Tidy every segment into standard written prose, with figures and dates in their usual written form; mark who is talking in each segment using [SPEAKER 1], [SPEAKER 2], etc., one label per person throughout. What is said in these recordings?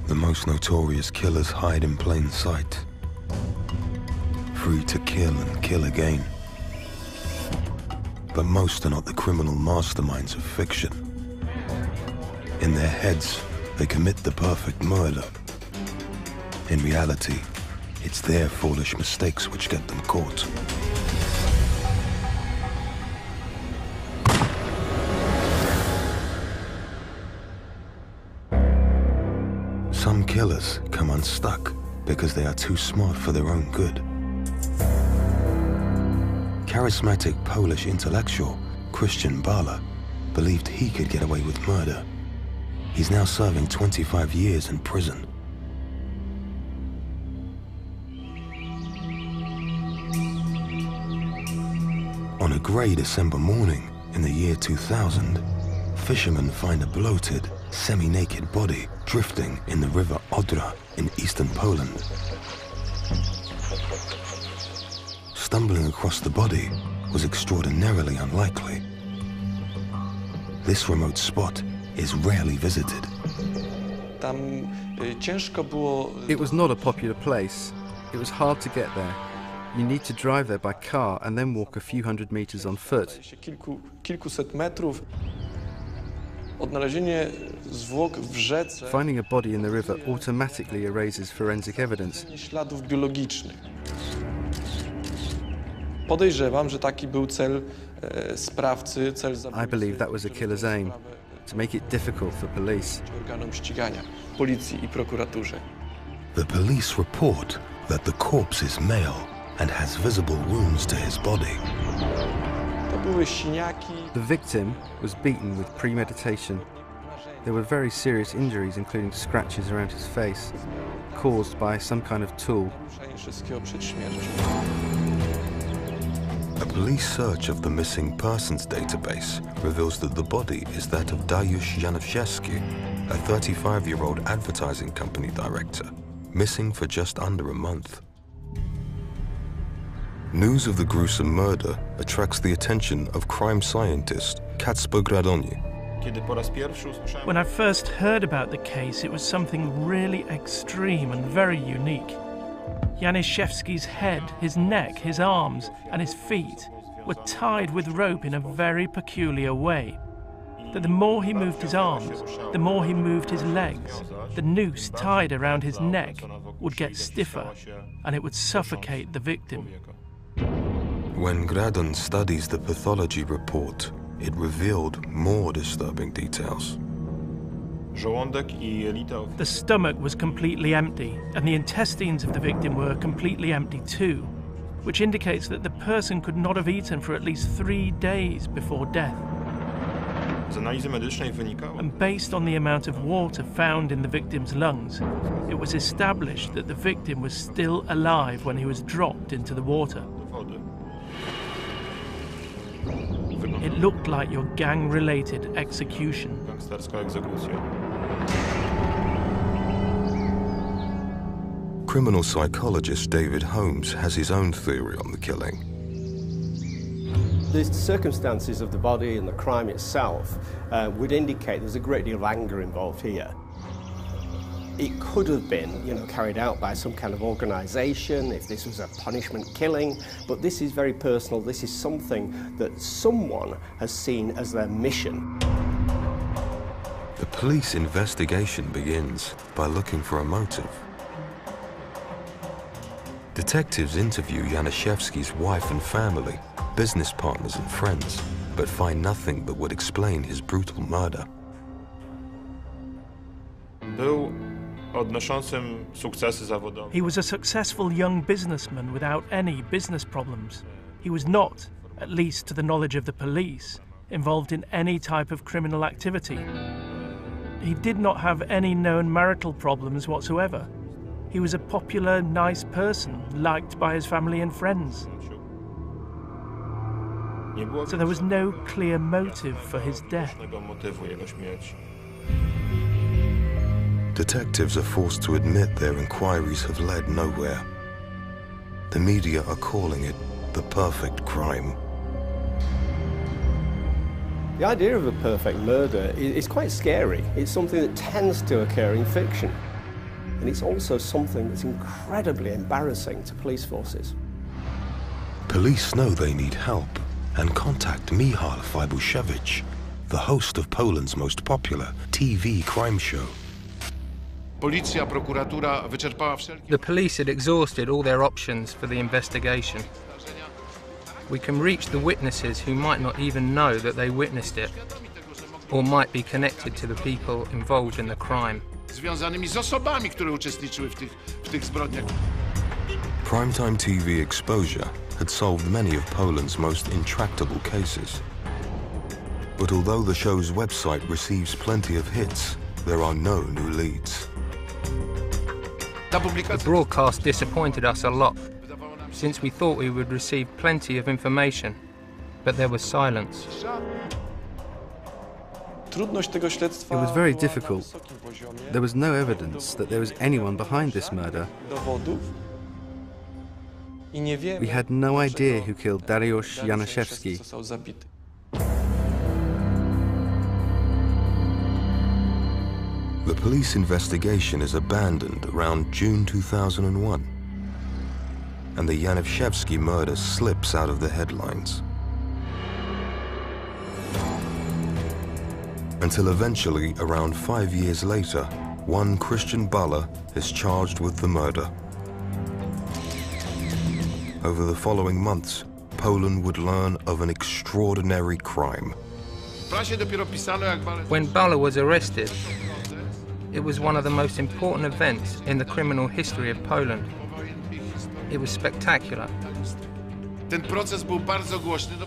[SPEAKER 1] The most notorious killers hide in plain sight, free to kill and kill again. But most are not the criminal masterminds of fiction. In their heads, they commit the perfect murder. In reality, it's their foolish mistakes which get them caught. Some killers come unstuck because they are too smart for their own good. Charismatic Polish intellectual Christian Bala believed he could get away with murder. He's now serving 25 years in prison. On a grey December morning in the year 2000, fishermen find a bloated, semi-naked body drifting in the river Odra in eastern Poland. Stumbling across the body was extraordinarily unlikely. This remote spot is rarely visited.
[SPEAKER 2] It was not a popular place. It was hard to get there. You need to drive there by car and then walk a few hundred meters on foot. Finding a body in the river automatically erases forensic evidence. I believe that was a killer's aim, to make it difficult for police.
[SPEAKER 1] The police report that the corpse is male and has visible wounds to his body.
[SPEAKER 2] The victim was beaten with premeditation. There were very serious injuries, including scratches around his face, caused by some kind of tool.
[SPEAKER 1] A police search of the missing persons database reveals that the body is that of Dariusz Januszewski, a 35-year-old advertising company director, missing for just under a month. News of the gruesome murder attracts the attention of crime scientist Kacper Gradoni.
[SPEAKER 3] When I first heard about the case, it was something really extreme and very unique. Januszewski's head, his neck, his arms, and his feet were tied with rope in a very peculiar way. That the more he moved his arms, the more he moved his legs, the noose tied around his neck would get stiffer and it would suffocate the victim.
[SPEAKER 1] When Gradon studies the pathology report, it revealed more disturbing details.
[SPEAKER 3] The stomach was completely empty, and the intestines of the victim were completely empty too, which indicates that the person could not have eaten for at least 3 days before death. And based on the amount of water found in the victim's lungs, it was established that the victim was still alive when he was dropped into the water. It looked like your gang-related execution.
[SPEAKER 1] Criminal psychologist David Holmes has his own theory on the killing.
[SPEAKER 4] The circumstances of the body and the crime itself would indicate there's a great deal of anger involved here. It could have been, carried out by some kind of organisation if this was a punishment killing, but this is very personal. This is something that someone has seen as their mission.
[SPEAKER 1] The police investigation begins by looking for a motive. Detectives interview Januszewski's wife and family, business partners and friends, but find nothing that would explain his brutal murder.
[SPEAKER 3] He was a successful young businessman without any business problems. He was not, at least to the knowledge of the police, involved in any type of criminal activity. He did not have any known marital problems whatsoever. He was a popular, nice person, liked by his family and friends. So there was no clear motive for his death.
[SPEAKER 1] Detectives are forced to admit their inquiries have led nowhere. The media are calling it the perfect crime.
[SPEAKER 4] The idea of a perfect murder is quite scary. It's something that tends to occur in fiction. And it's also something that's incredibly embarrassing to police forces.
[SPEAKER 1] Police know they need help and contact Michal Fajbuszewicz, the host of Poland's most popular TV crime show.
[SPEAKER 5] The police had exhausted all their options for the investigation. We can reach the witnesses who might not even know that they witnessed it, or might be connected to the people involved in the crime.
[SPEAKER 1] Primetime TV exposure had solved many of Poland's most intractable cases. But although the show's website receives plenty of hits, there are no new leads.
[SPEAKER 5] The broadcast disappointed us a lot, since we thought we would receive plenty of information, but there was silence.
[SPEAKER 2] It was very difficult. There was no evidence that there was anyone behind this murder. We had no idea who killed Dariusz Januszewski.
[SPEAKER 1] The police investigation is abandoned around June 2001, and the Januszewski murder slips out of the headlines. Until eventually, around 5 years later, one Christian Balla is charged with the murder. Over the following months, Poland would learn of an extraordinary crime.
[SPEAKER 5] When Balla was arrested, it was one of the most important events in the criminal history of Poland. It was spectacular.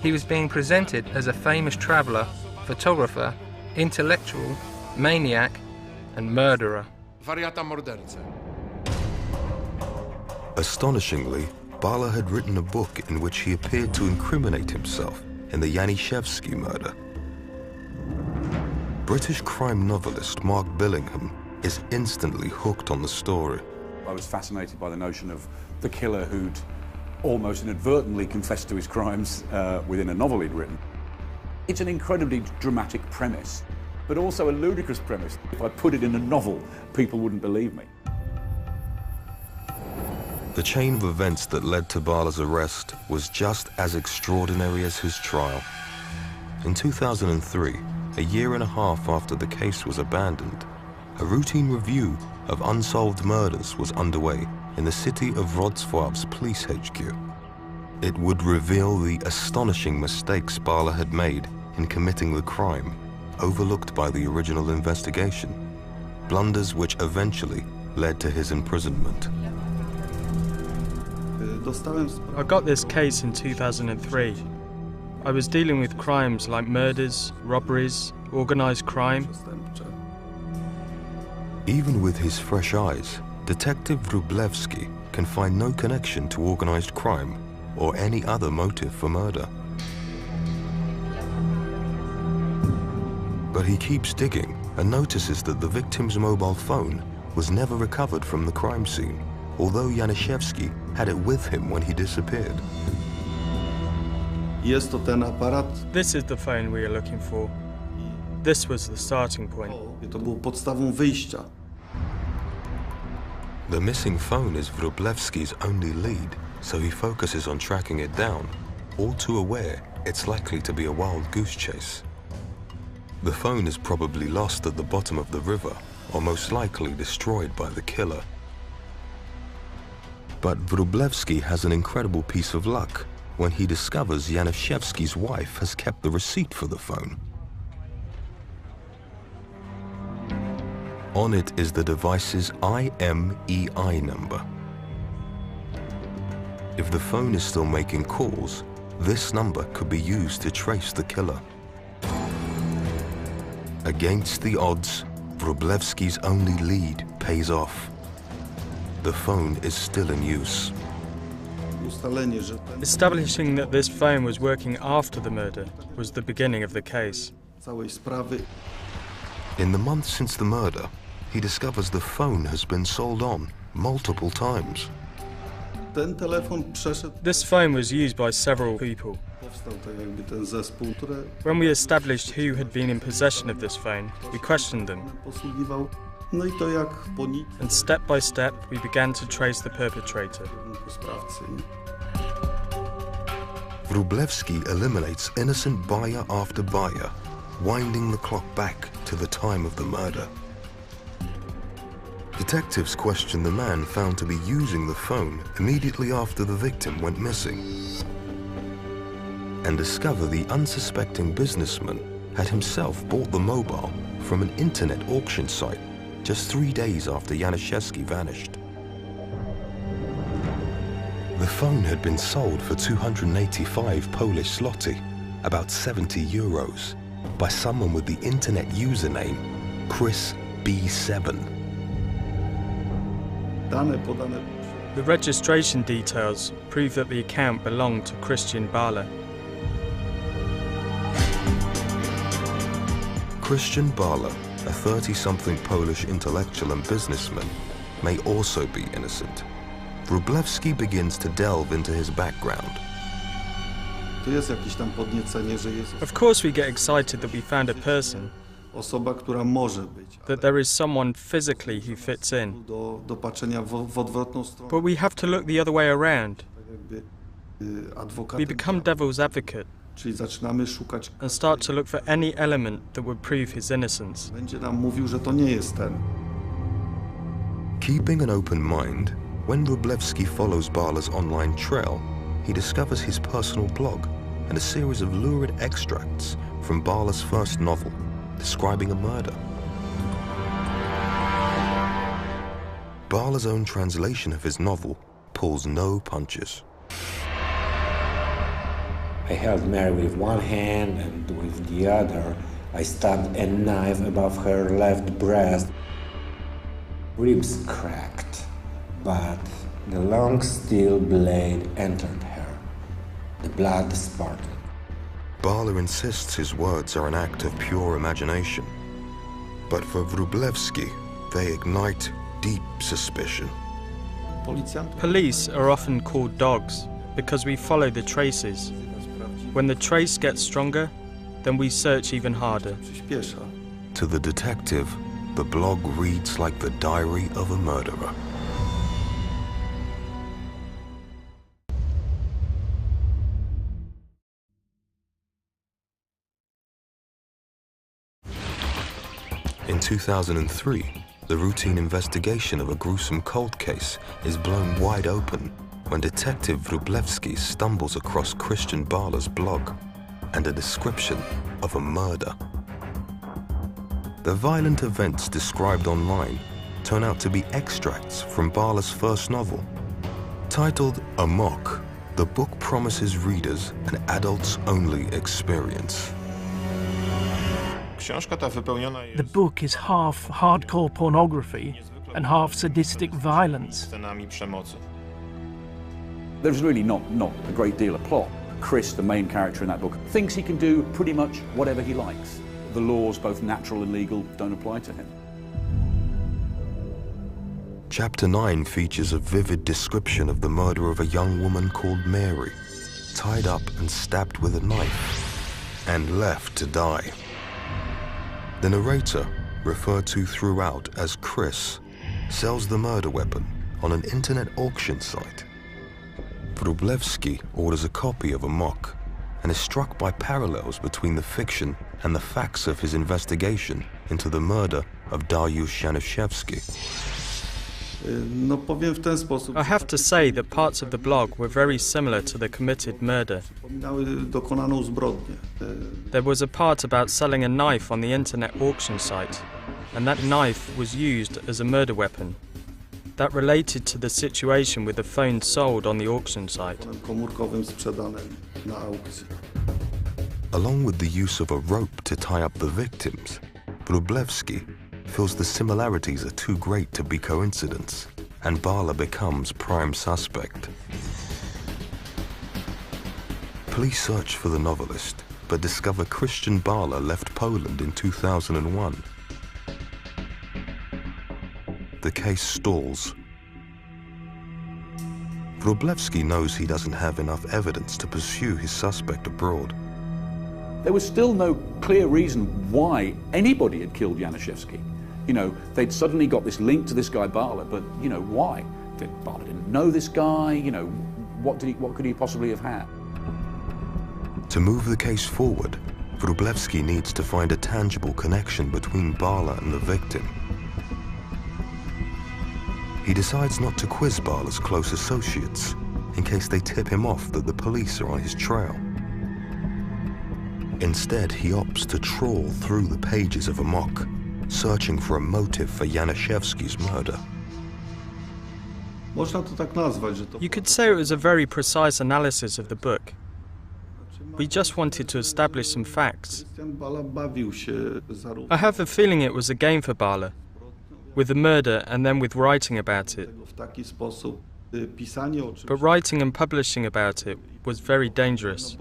[SPEAKER 5] He was being presented as a famous traveller, photographer, intellectual, maniac, and murderer.
[SPEAKER 1] Astonishingly, Balla had written a book in which he appeared to incriminate himself in the Januszewski murder. British crime novelist Mark Billingham is instantly hooked on the story.
[SPEAKER 6] I was fascinated by the notion of the killer who'd almost inadvertently confessed to his crimes within a novel he'd written. It's an incredibly dramatic premise, but also a ludicrous premise. If I put it in a novel, people wouldn't believe me.
[SPEAKER 1] The chain of events that led to Balla's arrest was just as extraordinary as his trial. In 2003, a year and a half after the case was abandoned, a routine review of unsolved murders was underway in the city of Wrocław's police HQ. It would reveal the astonishing mistakes Balla had made in committing the crime, overlooked by the original investigation, blunders which eventually led to his imprisonment.
[SPEAKER 7] I got this case in 2003. I was dealing with crimes like murders, robberies, organised crime.
[SPEAKER 1] Even with his fresh eyes, Detective Wróblewski can find no connection to organised crime or any other motive for murder. But he keeps digging and notices that the victim's mobile phone was never recovered from the crime scene, although Januszewski had it with him when he disappeared.
[SPEAKER 7] This is the phone we are looking for. This was the starting point.
[SPEAKER 1] The missing phone is Wróblewski's only lead, so he focuses on tracking it down, all too aware it's likely to be a wild goose chase. The phone is probably lost at the bottom of the river, or most likely destroyed by the killer. But Wróblewski has an incredible piece of luck when he discovers Januszewski's wife has kept the receipt for the phone. On it is the device's IMEI number. If the phone is still making calls, this number could be used to trace the killer. Against the odds, Wróblewski's only lead pays off. The phone is still in use.
[SPEAKER 7] Establishing that this phone was working after the murder was the beginning of the case.
[SPEAKER 1] In the months since the murder, he discovers the phone has been sold on multiple times.
[SPEAKER 7] This phone was used by several people. When we established who had been in possession of this phone, we questioned them. And step by step, we began to trace the perpetrator.
[SPEAKER 1] Wróblewski eliminates innocent buyer after buyer, winding the clock back to the time of the murder. Detectives question the man found to be using the phone immediately after the victim went missing, and discover the unsuspecting businessman had himself bought the mobile from an internet auction site just 3 days after Januszewski vanished. The phone had been sold for 285 Polish zloty, about 70 euros, by someone with the internet username Chris B7.
[SPEAKER 7] The registration details prove that the account belonged to Christian Bala.
[SPEAKER 1] Christian Bala, a 30-something Polish intellectual and businessman, may also be innocent. Wróblewski begins to delve into his background.
[SPEAKER 7] Of course we get excited that we found a person, that there is someone physically who fits in. But we have to look the other way around. We become devil's advocate and start to look for any element that would prove his innocence.
[SPEAKER 1] Keeping an open mind, when Wróblewski follows Bala's online trail, he discovers his personal blog and a series of lurid extracts from Bala's first novel, describing a murder. Bala's own translation of his novel pulls no punches.
[SPEAKER 8] I held Mary with one hand and with the other I stabbed a knife above her left breast. Ribs cracked, but the long steel blade entered her. The blood spurted.
[SPEAKER 1] Bala insists his words are an act of pure imagination. But for Wróblewski, they ignite deep suspicion.
[SPEAKER 7] Police are often called dogs because we follow the traces. When the trace gets stronger, then we search even harder.
[SPEAKER 1] To the detective, the blog reads like the diary of a murderer. In 2003, the routine investigation of a gruesome cold case is blown wide open when Detective Wróblewski stumbles across Christian Bala's blog and a description of a murder. The violent events described online turn out to be extracts from Bala's first novel. Titled Amok, the book promises readers an adults-only experience.
[SPEAKER 3] The book is half hardcore pornography and half sadistic violence.
[SPEAKER 6] There's really not a great deal of plot. Chris, the main character in that book, thinks he can do pretty much whatever he likes. The laws, both natural and legal, don't apply to him.
[SPEAKER 1] Chapter 9 features a vivid description of the murder of a young woman called Mary, tied up and stabbed with a knife, and left to die. The narrator, referred to throughout as Chris, sells the murder weapon on an internet auction site. Wróblewski orders a copy of Amok and is struck by parallels between the fiction and the facts of his investigation into the murder of Dariusz Januszewski.
[SPEAKER 7] I have to say that parts of the blog were very similar to the committed murder. There was a part about selling a knife on the internet auction site, and that knife was used as a murder weapon. That related to the situation with the phone sold on the auction site.
[SPEAKER 1] Along with the use of a rope to tie up the victims, Wróblewski feels the similarities are too great to be coincidence, and Bala becomes prime suspect. Police search for the novelist, but discover Christian Bala left Poland in 2001. The case stalls. Wróblewski knows he doesn't have enough evidence to pursue his suspect abroad.
[SPEAKER 6] There was still no clear reason why anybody had killed Januszewski. You know, they'd suddenly got this link to this guy Bala, but, you know, why? Bala didn't know this guy, you know, what could he possibly have had?
[SPEAKER 1] To move the case forward, Wróblewski needs to find a tangible connection between Bala and the victim. He decides not to quiz Bala's close associates in case they tip him off that the police are on his trail. Instead, he opts to trawl through the pages of Amok, searching for a motive for Januszewski's murder.
[SPEAKER 7] You could say it was a very precise analysis of the book. We just wanted to establish some facts. I have a feeling it was a game for Bala, with the murder and then with writing about it. But writing and publishing about it was very dangerous.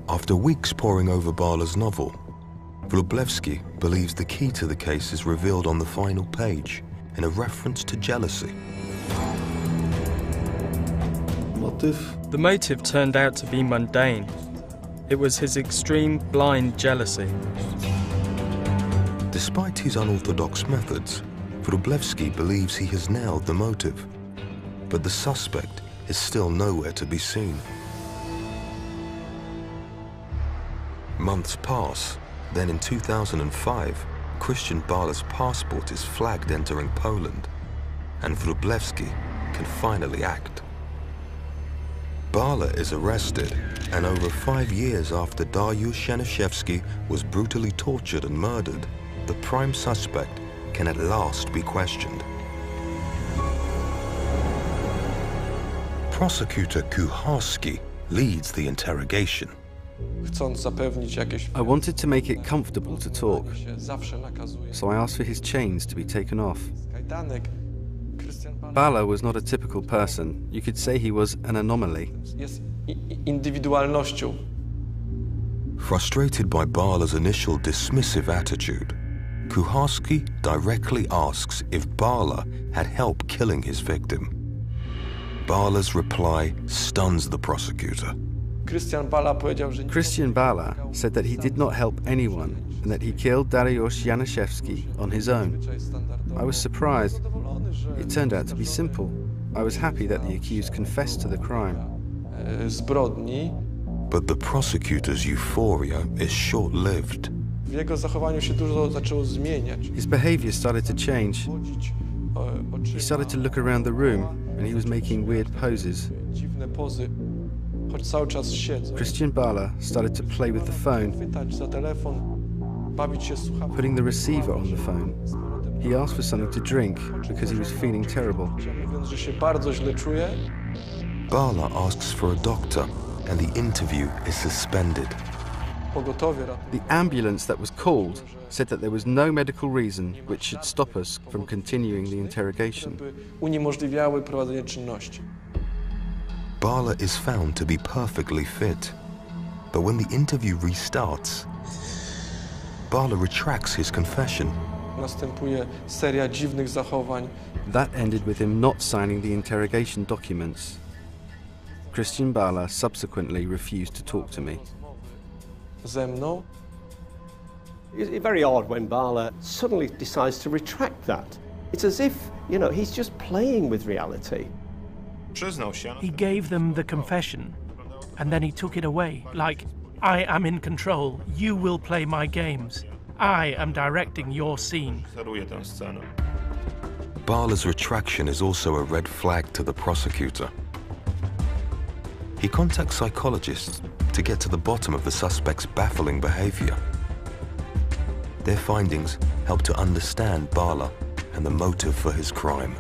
[SPEAKER 1] After weeks poring over Bala's novel, Wróblewski believes the key to the case is revealed on the final page in a reference to jealousy.
[SPEAKER 7] The motive turned out to be mundane. It was his extreme, blind jealousy.
[SPEAKER 1] Despite his unorthodox methods, Wróblewski believes he has nailed the motive, but the suspect is still nowhere to be seen. Months pass, then in 2005, Christian Bala's passport is flagged entering Poland, and Wróblewski can finally act. Bala is arrested, and over 5 years after Dariusz Januszewski was brutally tortured and murdered, the prime suspect can at last be questioned. Prosecutor Kucharski leads the interrogation.
[SPEAKER 2] I wanted to make it comfortable to talk, so I asked for his chains to be taken off. Bala was not a typical person. You could say he was an anomaly.
[SPEAKER 1] Frustrated by Bala's initial dismissive attitude, Kucharski directly asks if Bala had helped killing his victim. Bala's reply stuns the prosecutor.
[SPEAKER 2] Christian Bala said that he did not help anyone and that he killed Dariusz Januszewski on his own. I was surprised. It turned out to be simple. I was happy that the accused confessed to the crime.
[SPEAKER 1] But the prosecutor's euphoria is short-lived.
[SPEAKER 2] His behavior started to change. He started to look around the room and he was making weird poses. Christian Bala started to play with the phone, putting the receiver on the phone. He asked for something to drink because he was feeling terrible.
[SPEAKER 1] Bala asks for a doctor and the interview is suspended.
[SPEAKER 2] The ambulance that was called said that there was no medical reason which should stop us from continuing the interrogation.
[SPEAKER 1] Bala is found to be perfectly fit, but when the interview restarts, Bala retracts his confession.
[SPEAKER 2] That ended with him not signing the interrogation documents. Christian Bala subsequently refused to talk to me.
[SPEAKER 4] It's very odd when Bala suddenly decides to retract that. It's as if, you know, he's just playing with reality.
[SPEAKER 3] He gave them the confession, and then he took it away, like, I am in control, you will play my games. I am directing your scene.
[SPEAKER 1] Bala's retraction is also a red flag to the prosecutor. He contacts psychologists to get to the bottom of the suspect's baffling behavior. Their findings help to understand Bala and the motive for his crime.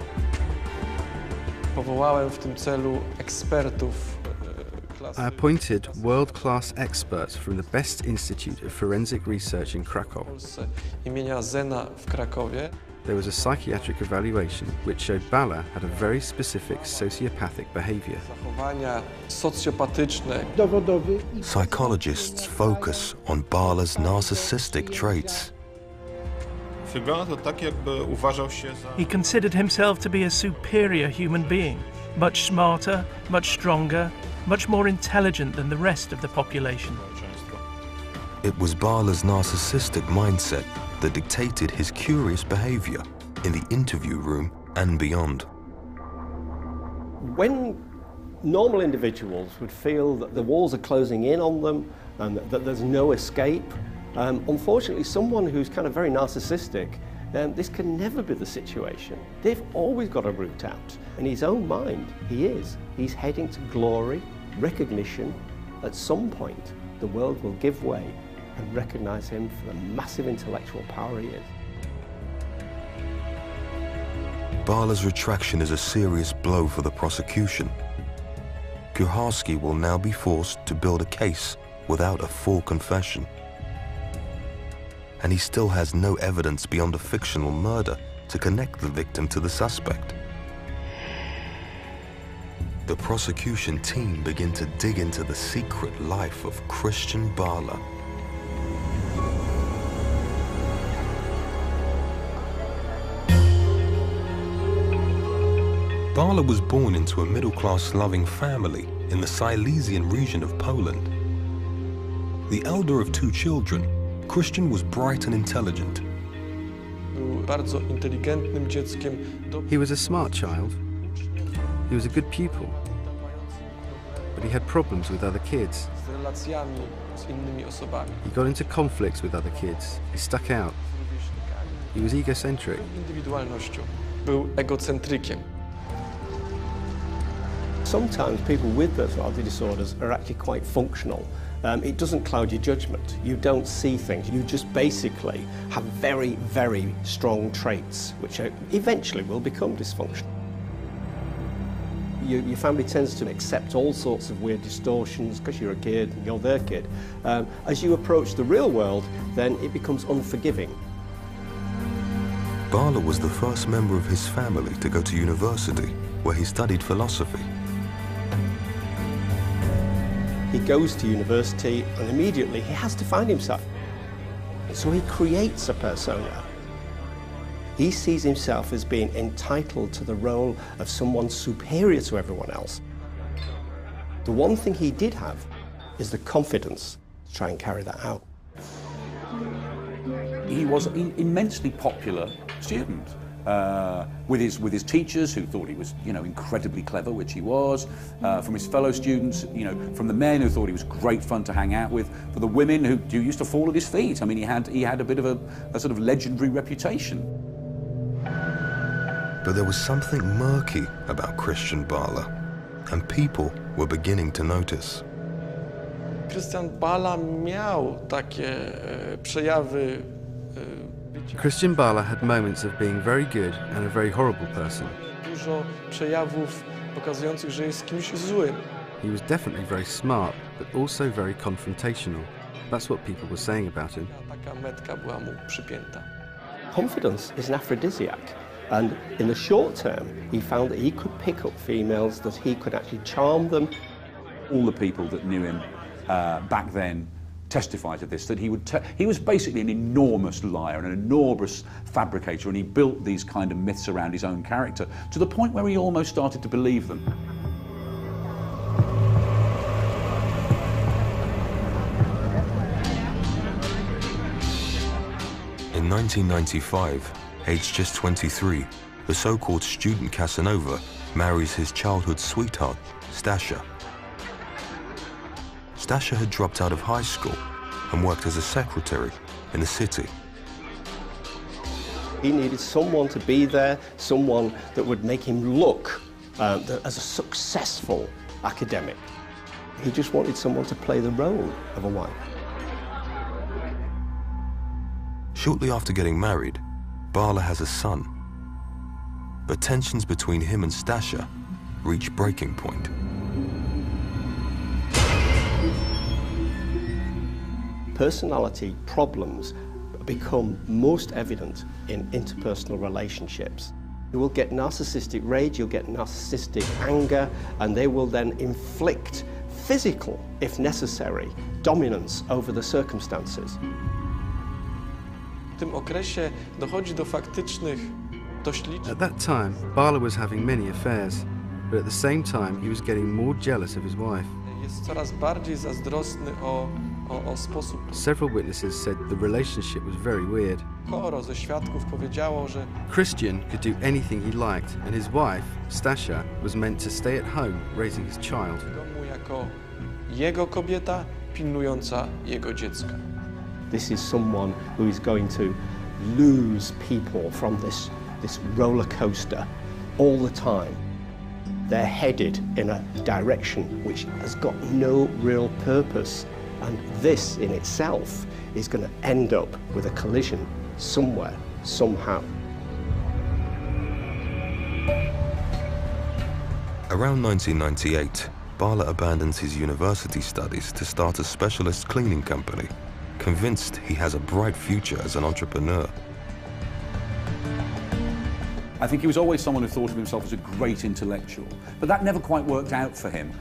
[SPEAKER 2] I appointed world-class experts from the best institute of forensic research in Krakow. There was a psychiatric evaluation which showed Bala had a very specific sociopathic behavior.
[SPEAKER 1] Psychologists focus on Bala's narcissistic traits.
[SPEAKER 3] He considered himself to be a superior human being, much smarter, much stronger, much more intelligent than the rest of the population.
[SPEAKER 1] It was Bala's narcissistic mindset that dictated his curious behavior in the interview room and beyond.
[SPEAKER 4] When normal individuals would feel that the walls are closing in on them and that there's no escape, unfortunately someone who's kind of very narcissistic, this can never be the situation. They've always got a route out. In his own mind, he's heading to glory, recognition. At some point, the world will give way and recognize him for the massive intellectual power he is.
[SPEAKER 1] Bala's retraction is a serious blow for the prosecution. Kucharski will now be forced to build a case without a full confession. And he still has no evidence beyond a fictional murder to connect the victim to the suspect. The prosecution team begin to dig into the secret life of Christian Bala. Bala was born into a middle-class loving family in the Silesian region of Poland. The elder of 2 children, Christian was bright and intelligent.
[SPEAKER 2] He was a smart child. He was a good pupil. But he had problems with other kids. He got into conflicts with other kids. He stuck out. He was egocentric.
[SPEAKER 4] Sometimes people with personality disorders are actually quite functional. It doesn't cloud your judgment. You don't see things. You just basically have very, very strong traits, which eventually will become dysfunctional. Your family tends to accept all sorts of weird distortions because you're a kid and you're their kid. As you approach the real world, then it becomes unforgiving.
[SPEAKER 1] Bala was the first member of his family to go to university, where he studied philosophy.
[SPEAKER 4] He goes to university and immediately he has to find himself. So he creates a persona. He sees himself as being entitled to the role of someone superior to everyone else. The one thing he did have is the confidence to try and carry that out.
[SPEAKER 6] He was an immensely popular student. With his teachers, who thought he was, incredibly clever, which he was, from his fellow students, from the men who thought he was great fun to hang out with, for the women who used to fall at his feet. I mean, he had a bit of a sort of legendary reputation.
[SPEAKER 1] But there was something murky about Christian Bala, and people were beginning to notice.
[SPEAKER 9] Christian Bala miał takie przejawy.
[SPEAKER 2] Christian Bala had moments of being very good and a very horrible person.
[SPEAKER 9] Dużo przejawów pokazujących, że jest kimś złym.
[SPEAKER 2] He was definitely very smart, but also very confrontational. That's what people were saying about him.
[SPEAKER 9] Taka metka była mu przypięta.
[SPEAKER 4] Confidence is an aphrodisiac, and in the short term, he found that he could pick up females, that he could actually charm them.
[SPEAKER 6] All the people that knew him back then testified to this, that he was basically an enormous liar and an enormous fabricator, and he built these kind of myths around his own character to the point where he almost started to believe them.
[SPEAKER 1] In 1995, aged just 23, the so-called student Casanova marries his childhood sweetheart, Stasha. Stasha had dropped out of high school and worked as a secretary in the city.
[SPEAKER 4] He needed someone to be there, someone that would make him look as a successful academic. He just wanted someone to play the role of a wife.
[SPEAKER 1] Shortly after getting married, Bala has a son. But tensions between him and Stasha reach breaking point.
[SPEAKER 4] Personality problems become most evident in interpersonal relationships. You will get narcissistic rage, you'll get narcissistic anger, and they will then inflict physical, if necessary, dominance over the circumstances.
[SPEAKER 9] W tym okresie dochodzi do faktycznych, dość licznych.
[SPEAKER 2] At that time, Bala was having many affairs, but at the same time he was getting more jealous of his wife.
[SPEAKER 9] Jest coraz bardziej zazdrosny o
[SPEAKER 2] Several witnesses said the relationship was very weird. Christian could do anything he liked, and his wife, Stasia, was meant to stay at home raising his child.
[SPEAKER 4] This is someone who is going to lose people from this roller coaster all the time. They're headed in a direction which has got no real purpose, and this in itself is going to end up with a collision somewhere, somehow.
[SPEAKER 1] Around 1998, Bala abandons his university studies to start a specialist cleaning company, convinced he has a bright future as an entrepreneur.
[SPEAKER 6] I think he was always someone who thought of himself as a great intellectual, but that never quite worked out for him.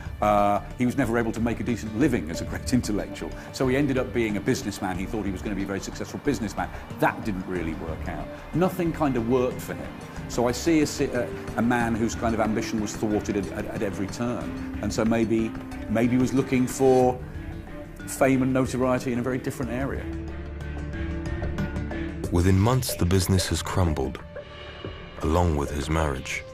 [SPEAKER 6] He was never able to make a decent living as a great intellectual, so he ended up being a businessman. He thought he was going to be a very successful businessman. That didn't really work out. Nothing kind of worked for him. So I see a man whose kind of ambition was thwarted at every turn, and so maybe he was looking for fame and notoriety in a very different area.
[SPEAKER 1] Within months, the business has crumbled, along with his marriage.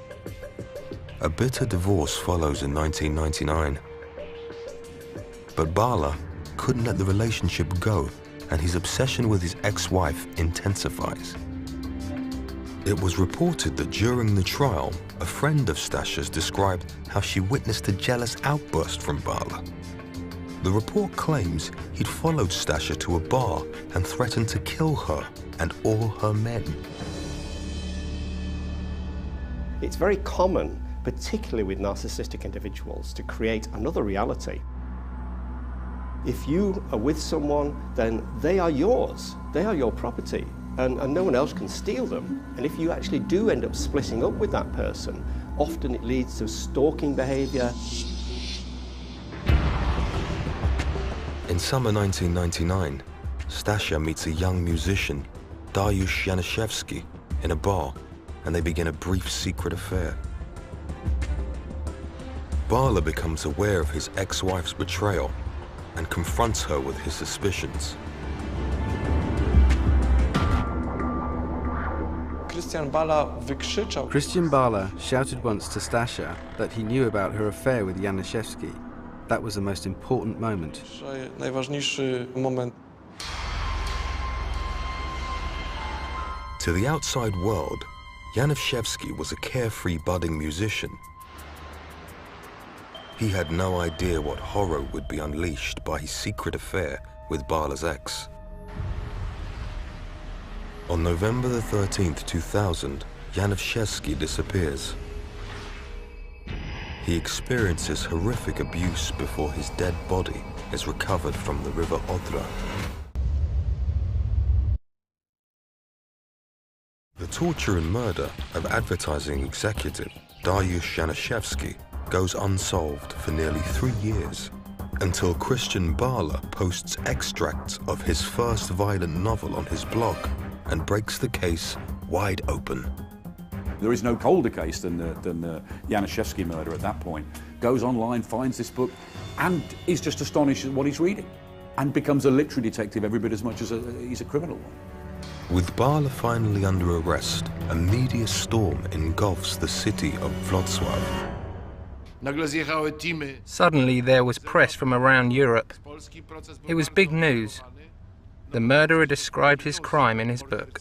[SPEAKER 1] A bitter divorce follows in 1999. But Bala couldn't let the relationship go, and his obsession with his ex-wife intensifies. It was reported that during the trial, a friend of Stasia's described how she witnessed a jealous outburst from Bala. The report claims he'd followed Stasia to a bar and threatened to kill her and all her men.
[SPEAKER 4] It's very common, particularly with narcissistic individuals, to create another reality. If you are with someone, then they are yours. They are your property, and no one else can steal them. And if you actually do end up splitting up with that person, often it leads to stalking behavior.
[SPEAKER 1] In summer 1999, Stasia meets a young musician, Dariusz Januszewski, in a bar, and they begin a brief secret affair. Bala becomes aware of his ex-wife's betrayal and confronts her with his suspicions.
[SPEAKER 2] Christian Bala shouted once to Stasia that he knew about her affair with Januszewski. That was the most important moment.
[SPEAKER 1] To the outside world, Januszewski was a carefree budding musician. He had no idea what horror would be unleashed by his secret affair with Bala's ex. On November the 13th, 2000, Januszewski disappears. He experiences horrific abuse before his dead body is recovered from the river Odra. The torture and murder of advertising executive Dariusz Januszewski goes unsolved for nearly 3 years, until Christian Bala posts extracts of his first violent novel on his blog and breaks the case wide open.
[SPEAKER 6] There is no colder case than the Januszewski murder at that point. Goes online, finds this book, and is just astonished at what he's reading, and becomes a literary detective every bit as much as he's a criminal one.
[SPEAKER 1] With Bala finally under arrest, a media storm engulfs the city of Wrocław.
[SPEAKER 5] Suddenly there was press from around Europe. It was big news. The murderer described his crime in his book.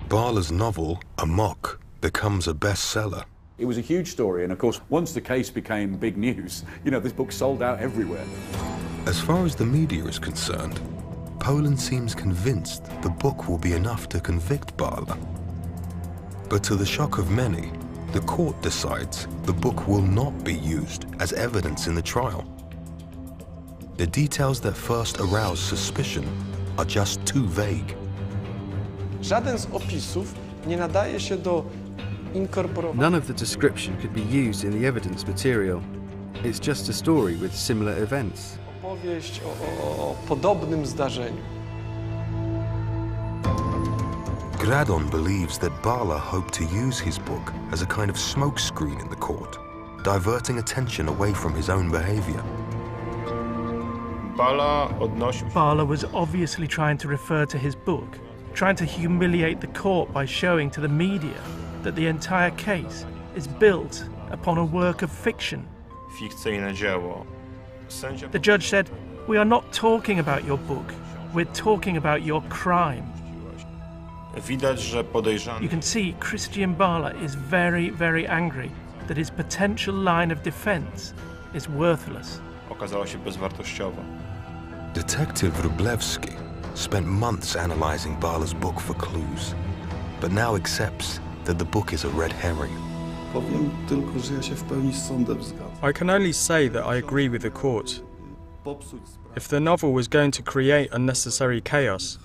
[SPEAKER 1] Bala's novel, Amok, becomes a bestseller.
[SPEAKER 6] It was a huge story, and of course, once the case became big news, you know, this book sold out everywhere.
[SPEAKER 1] As far as the media is concerned, Poland seems convinced the book will be enough to convict Bala. But to the shock of many, the court decides the book will not be used as evidence in the trial. The details that first arouse suspicion are just too vague.
[SPEAKER 2] None of the description could be used in the evidence material. It's just a story with similar events.
[SPEAKER 9] Opowieść o podobnym zdarzeniu.
[SPEAKER 1] Gradon believes that Bala hoped to use his book as a kind of smokescreen in the court, diverting attention away from his own behavior.
[SPEAKER 3] Bala was obviously trying to refer to his book, trying to humiliate the court by showing to the media that the entire case is built upon a work of fiction. The judge said, "We are not talking about your book, we're talking about your crime." You can see Christian Bala is very, very angry that his potential line of defense is worthless.
[SPEAKER 1] Detective Wróblewski spent months analyzing Bala's book for clues, but now accepts that the book is a red herring.
[SPEAKER 7] I can only say that I agree with the court. If the novel was going to create unnecessary chaos,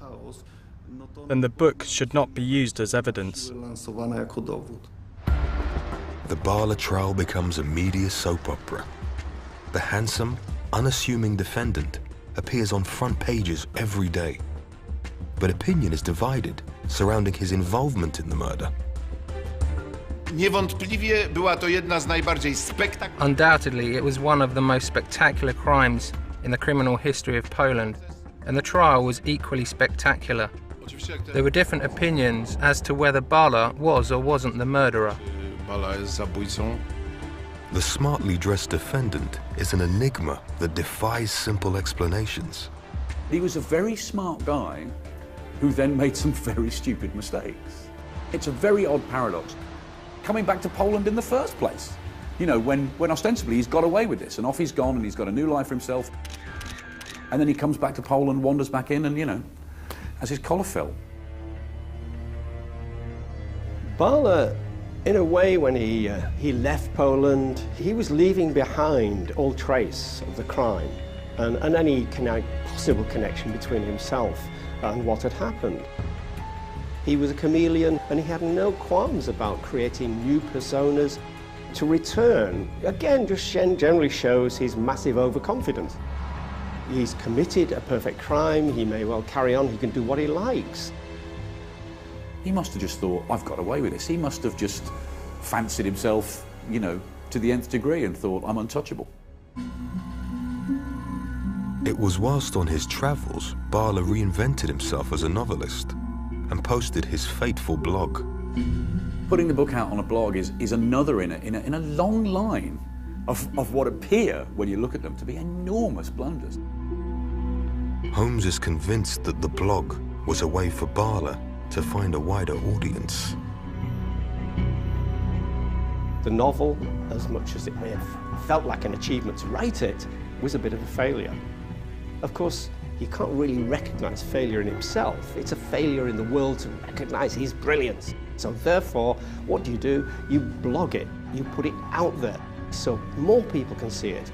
[SPEAKER 7] then the book should not be used as evidence.
[SPEAKER 1] The Bala trial becomes a media soap opera. The handsome, unassuming defendant appears on front pages every day. But opinion is divided surrounding his involvement in the murder.
[SPEAKER 5] Undoubtedly, it was one of the most spectacular crimes in the criminal history of Poland, and the trial was equally spectacular. There were different opinions as to whether Bala was or wasn't the murderer.
[SPEAKER 1] The smartly dressed defendant is an enigma that defies simple explanations.
[SPEAKER 6] He was a very smart guy who then made some very stupid mistakes. It's a very odd paradox. Coming back to Poland in the first place. You know, when ostensibly he's got away with this, and off he's gone and he's got a new life for himself. And then he comes back to Poland, wanders back in and, you know, has his collar filled.
[SPEAKER 4] Bala, in a way, when he left Poland, he was leaving behind all trace of the crime and any possible connection between himself and what had happened. He was a chameleon and he had no qualms about creating new personas to return. Again, just generally shows his massive overconfidence. He's committed a perfect crime, he may well carry on, he can do what he likes.
[SPEAKER 6] He must have just thought, I've got away with this. He must have just fancied himself, you know, to the nth degree and thought, I'm untouchable.
[SPEAKER 1] It was whilst on his travels, Bala reinvented himself as a novelist and posted his fateful blog.
[SPEAKER 6] Putting the book out on a blog is another in a long line of what appear, when you look at them, to be enormous blunders.
[SPEAKER 1] Holmes is convinced that the blog was a way for Bala to find a wider audience.
[SPEAKER 4] The novel, as much as it may have felt like an achievement to write it, was a bit of a failure. Of course, he can't really recognize failure in himself. It's a failure in the world to recognize his brilliance. So therefore, what do? You blog it, you put it out there, so more people can see it.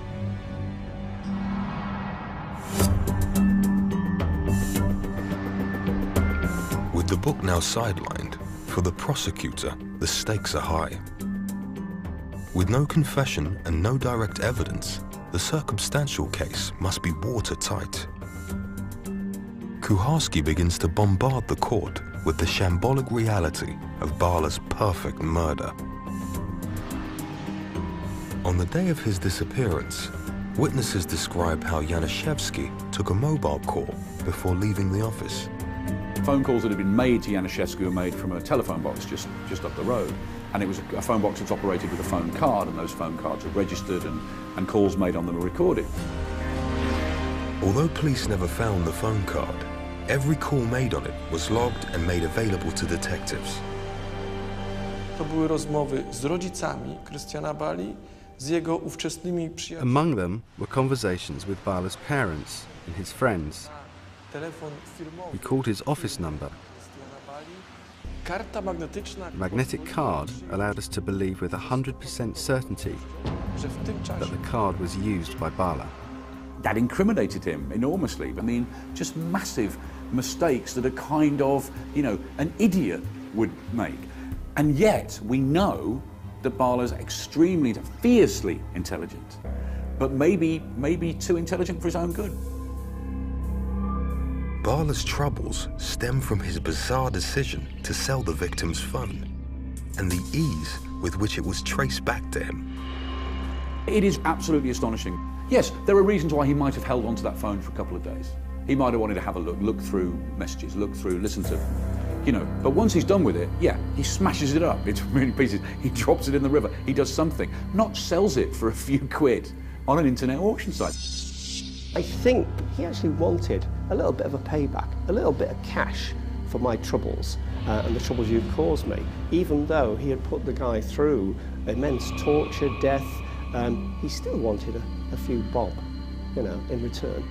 [SPEAKER 1] With the book now sidelined, for the prosecutor, the stakes are high. With no confession and no direct evidence, the circumstantial case must be watertight. Kucharski begins to bombard the court with the shambolic reality of Bala's perfect murder. On the day of his disappearance, witnesses describe how Januszewski took a mobile call before leaving the office.
[SPEAKER 6] Phone calls that had been made to Januszewski were made from a telephone box just up the road. And it was a phone box that's operated with a phone card, and those phone cards are registered and calls made on them are recorded.
[SPEAKER 1] Although police never found the phone card, every call made on it was logged and made available to detectives.
[SPEAKER 9] To były rozmowy z rodzicami Christiana Bali, z jego ówczesnymi przyjaciółmi.
[SPEAKER 2] Among them were conversations with Bala's parents and his friends. He called his office number.
[SPEAKER 9] Karta magnetyczna.
[SPEAKER 2] The magnetic card allowed us to believe with 100% certainty that the card was used by Bala.
[SPEAKER 6] That incriminated him enormously. I mean, just massive mistakes that a kind of, you know, an idiot would make. And yet, we know that Bala's extremely, fiercely intelligent, but maybe too intelligent for his own good.
[SPEAKER 1] Bala's troubles stem from his bizarre decision to sell the victim's phone and the ease with which it was traced back to him.
[SPEAKER 6] It is absolutely astonishing. Yes, there are reasons why he might have held onto that phone for a couple of days. He might have wanted to have a look through messages, listen to, but once he's done with it, yeah, he smashes it up into a million pieces. He drops it in the river. He does something, not sells it for a few quid on an internet auction site.
[SPEAKER 4] I think he actually wanted a little bit of a payback, a little bit of cash for my troubles and the troubles you've caused me. Even though he had put the guy through immense torture, death, he still wanted a few bob, in return.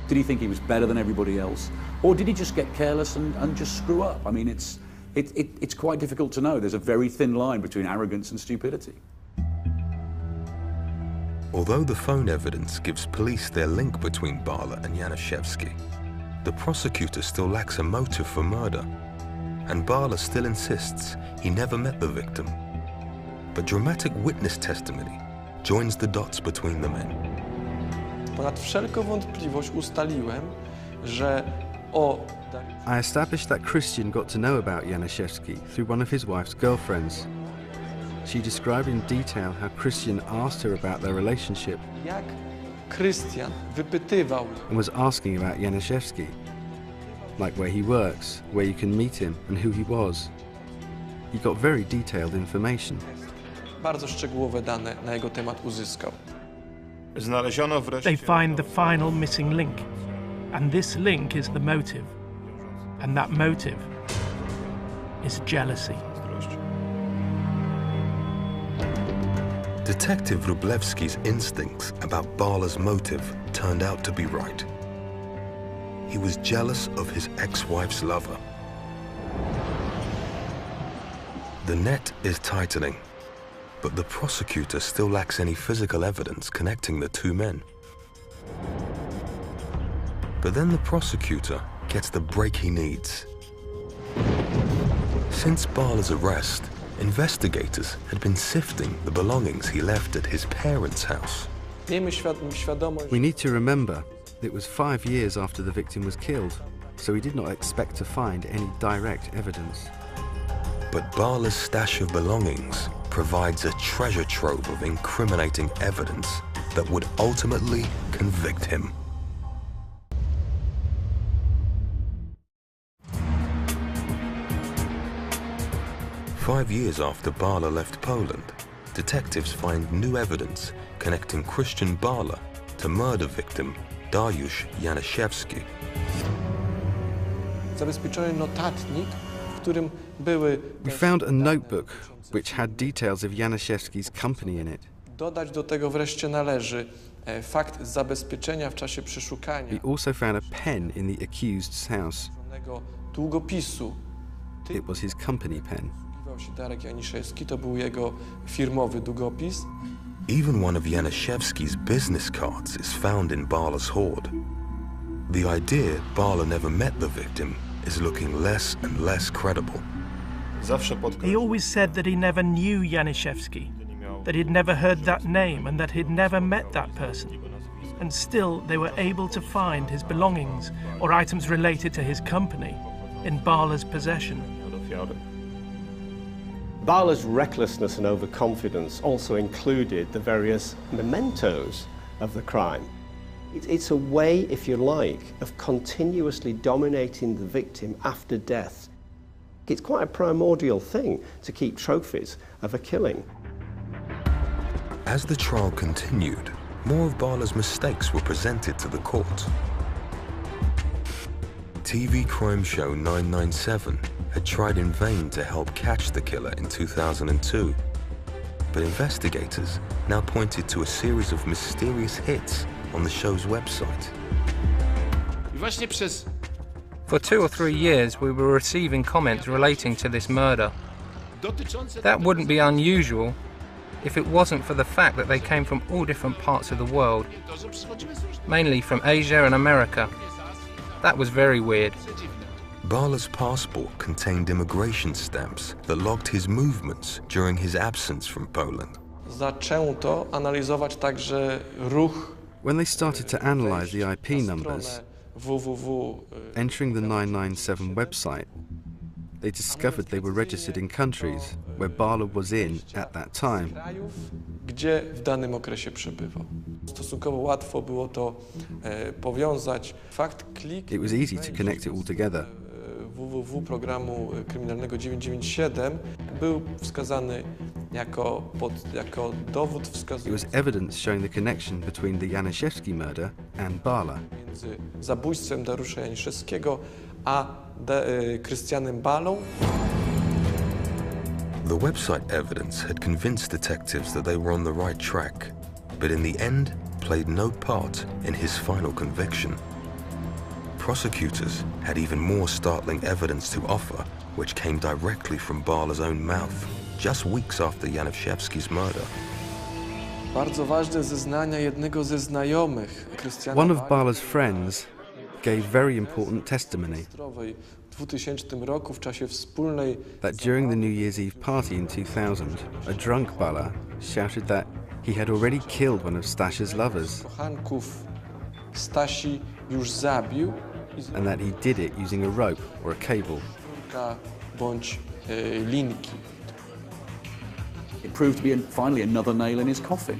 [SPEAKER 6] Did he think he was better than everybody else? Or did he just get careless and just screw up? I mean, it's quite difficult to know. There's a very thin line between arrogance and stupidity.
[SPEAKER 1] Although the phone evidence gives police their link between Bala and Januszewski, the prosecutor still lacks a motive for murder, and Bala still insists he never met the victim. But dramatic witness testimony joins the dots between the men.
[SPEAKER 9] Ponad wszelką wątpliwość ustaliłem, że
[SPEAKER 2] I established that Christian got to know about Januszewski through one of his wife's girlfriends. She described in detail how Christian asked her about their relationship
[SPEAKER 9] jak Krystian wypytywał
[SPEAKER 2] and was asking about Januszewski, like where he works, where you can meet him and who he was. He got very detailed information.
[SPEAKER 9] Bardzo szczegółowe dane na jego temat uzyskał.
[SPEAKER 3] They find the final missing link, and this link is the motive, and that motive is jealousy.
[SPEAKER 1] Detective Wróblewski's instincts about Bala's motive turned out to be right. He was jealous of his ex-wife's lover. The net is tightening, but the prosecutor still lacks any physical evidence connecting the two men. But then the prosecutor gets the break he needs. Since Bala's arrest, investigators had been sifting the belongings he left at his parents' house.
[SPEAKER 2] We need to remember it was 5 years after the victim was killed, so we did not expect to find any direct evidence.
[SPEAKER 1] But Bala's stash of belongings provides a treasure trove of incriminating evidence that would ultimately convict him. Five years after Bala left Poland, detectives find new evidence connecting Christian Bala to murder victim Dariusz Januszewski.
[SPEAKER 9] Zabezpieczony notatnik, w którym były...
[SPEAKER 2] We found a notebook which had details of Januszewski's company in it.
[SPEAKER 9] Dodać do tego wreszcie należy fakt zabezpieczenia w czasie przeszukania.
[SPEAKER 2] We also found a pen in the accused's house.
[SPEAKER 9] Długopisu.
[SPEAKER 2] It was his company pen.
[SPEAKER 9] Darek Januszewski, to był jego firmowy długopis.
[SPEAKER 1] Even one of Januszewski's business cards is found in Bala's hoard. The idea Bala never met the victim is looking less and less credible.
[SPEAKER 3] He always said that he never knew Januszewski, that he'd never heard that name and that he'd never met that person. And still they were able to find his belongings or items related to his company in Bala's possession.
[SPEAKER 4] Bala's recklessness and overconfidence also included the various mementos of the crime. It's a way, if you like, of continuously dominating the victim after death. It's quite a primordial thing to keep trophies of a killing.
[SPEAKER 1] As the trial continued, more of Bala's mistakes were presented to the court. TV crime show 997 had tried in vain to help catch the killer in 2002. But investigators now pointed to a series of mysterious hits on the show's website.
[SPEAKER 5] For 2 or 3 years, we were receiving comments relating to this murder. That wouldn't be unusual if it wasn't for the fact that they came from all different parts of the world, mainly from Asia and America. That was very weird.
[SPEAKER 1] Bala's passport contained immigration stamps that logged his movements during his absence from Poland.
[SPEAKER 9] Zaczęto analizować także ruch.
[SPEAKER 2] When they started to analyze the IP numbers, entering the 997 website, they discovered they were registered in countries where Bala was in at that time.
[SPEAKER 9] gdzie w danym okresie przebywał. Stosunkowo łatwo było to powiązać. Fakt klik.
[SPEAKER 2] It was easy to connect it all together.
[SPEAKER 9] www programu kryminalnego 997 był wskazany jako dowód wskazujący.
[SPEAKER 2] It was evidence showing the connection between the Januszewski murder and Bala.
[SPEAKER 9] Między zabójstwem Dariusza Janiszewskiego a Krystianem Balą.
[SPEAKER 1] The website evidence had convinced detectives that they were on the right track, but in the end played no part in his final conviction. Prosecutors had even more startling evidence to offer, which came directly from Bala's own mouth, just weeks after Januszewski's murder.
[SPEAKER 9] Bardzo ważne zeznania jednego ze znajomych Krystiana.
[SPEAKER 2] One of Bala's friends gave very important testimony
[SPEAKER 9] w 2000 roku w czasie wspólnej
[SPEAKER 2] that during the New Year's Eve party in 2000, a drunk Bala shouted that he had already killed one of Stasia's lovers
[SPEAKER 9] kochanków Stasi już zabił
[SPEAKER 2] and that he did it using a rope or a cable.
[SPEAKER 9] Bądź linki.
[SPEAKER 6] It proved to be finally another nail in his coffin.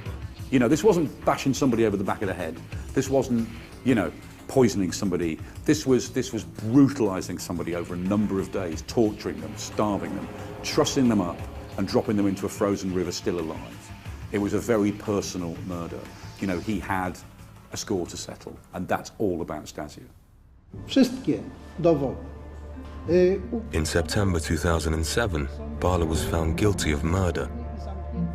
[SPEAKER 6] You know, this wasn't bashing somebody over the back of the head. This wasn't, you know, poisoning somebody. This was brutalizing somebody over a number of days, torturing them, starving them, trussing them up and dropping them into a frozen river still alive. It was a very personal murder. You know, he had a score to settle, and that's all about Stasia.
[SPEAKER 10] Wszystkie dowody.
[SPEAKER 1] In September 2007, Bala was found guilty of murder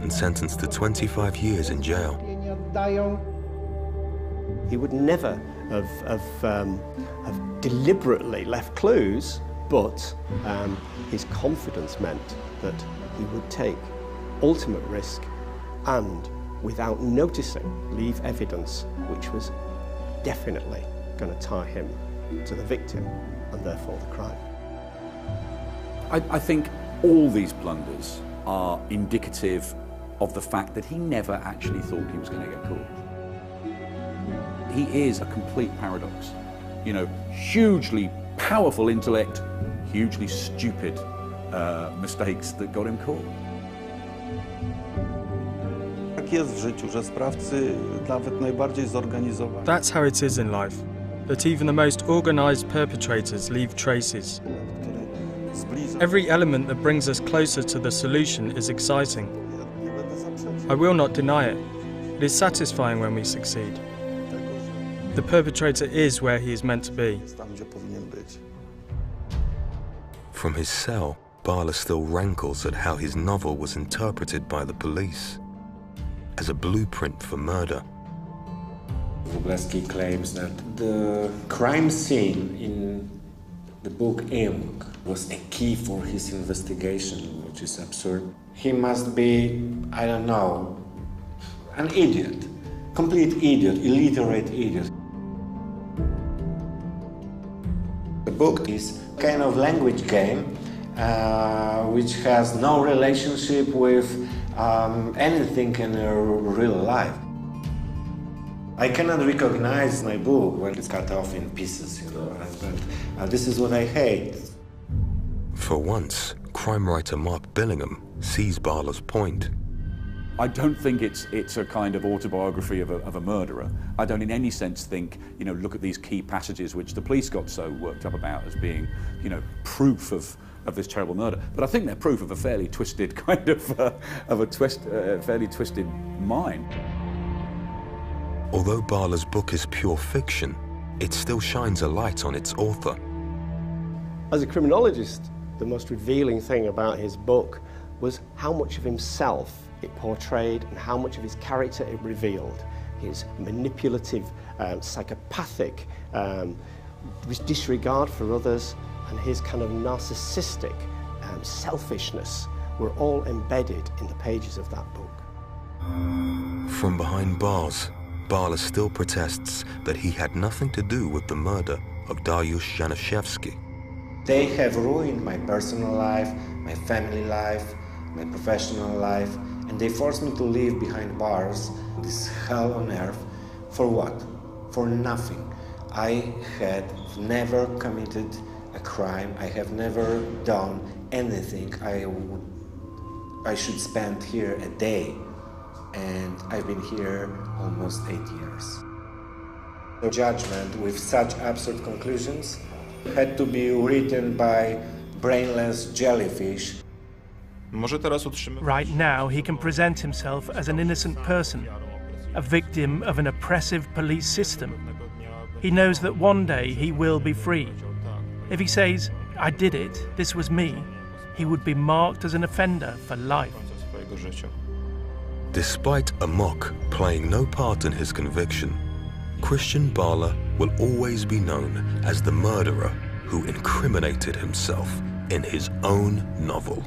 [SPEAKER 1] and sentenced to 25 years in jail.
[SPEAKER 4] He would never have deliberately left clues, but his confidence meant that he would take ultimate risk and, without noticing, leave evidence which was definitely going to tie him to the victim and therefore the crime.
[SPEAKER 6] I think all these blunders are indicative of the fact that he never actually thought he was going to get caught. He is a complete paradox. You know, hugely powerful intellect, hugely stupid mistakes that got him caught.
[SPEAKER 7] That's how it is in life, that even the most organized perpetrators leave traces. Every element that brings us closer to the solution is exciting. I will not deny it. It is satisfying when we succeed. The perpetrator is where he is meant to be.
[SPEAKER 1] From his cell, Bala still rankles at how his novel was interpreted by the police as a blueprint for murder.
[SPEAKER 8] Wróblewski claims that the crime scene in the book Ink was a key for his investigation, which is absurd. He must be, I don't know, an idiot, complete idiot, illiterate idiot. The book is a kind of language game which has no relationship with anything in real life. I cannot recognize my book when it's cut off in pieces, you know, and this is what I hate.
[SPEAKER 1] For once, crime writer Mark Billingham sees Bala's point.
[SPEAKER 6] I don't think it's a kind of autobiography of a murderer. I don't in any sense think, you know, look at these key passages which the police got so worked up about as being, you know, proof of this terrible murder. But I think they're proof of a fairly twisted kind of fairly twisted mind.
[SPEAKER 1] Although Bala's book is pure fiction, it still shines a light on its author.
[SPEAKER 4] As a criminologist, the most revealing thing about his book was how much of himself it portrayed and how much of his character it revealed. His manipulative, psychopathic disregard for others and his kind of narcissistic selfishness were all embedded in the pages of that book.
[SPEAKER 1] From behind bars, Bala still protests that he had nothing to do with the murder of Dariusz Januszewski.
[SPEAKER 8] They have ruined my personal life, my family life, my professional life, and they forced me to live behind bars, this hell on earth, for what? For nothing. I had never committed a crime, I have never done anything I should spend here a day. and I've been here almost 8 years. The judgment with such absurd conclusions had to be written by brainless jellyfish.
[SPEAKER 3] Right now, he can present himself as an innocent person, a victim of an oppressive police system. He knows that one day he will be free. If he says, "I did it, this was me," he would be marked as an offender for life.
[SPEAKER 1] Despite Amok playing no part in his conviction, Christian Bala will always be known as the murderer who incriminated himself in his own novel.